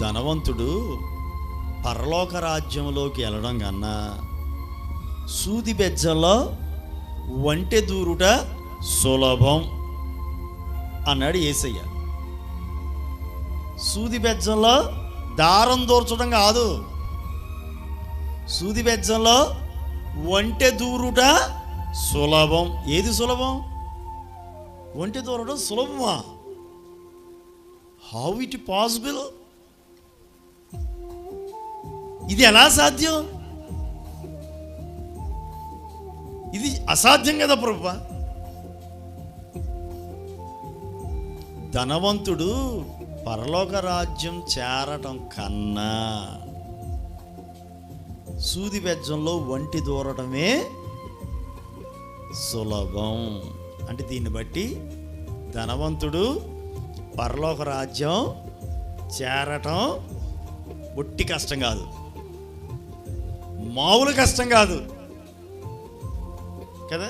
ధనవంతుడు పరలోక రాజ్యంలోకి వెళ్ళడం కన్నా సూది బెజ్జంలో వంటె దూరుట సులభం అన్నాడు యేసయ్య. సూది బెజ్జంలో దారం దూర్చడం కాదు, సూది బెజ్జంలో వంటె దూరుట సులభం. ఏది సులభం? వంటె దూరడం సులభమా? How it possible? ఇది ఎలా సాధ్యం? ఇది అసాధ్యం కదా ప్రభువా. ధనవంతుడు పరలోక రాజ్యం చేరటం కన్నా సూది బెజ్జంలో వంటి దూరటమే సులభం. అంటే దీన్ని బట్టి ధనవంతుడు పరలోక రాజ్యం చేరటం ఒట్టి కష్టం కాదు, మామూలు కష్టం కాదు కదా.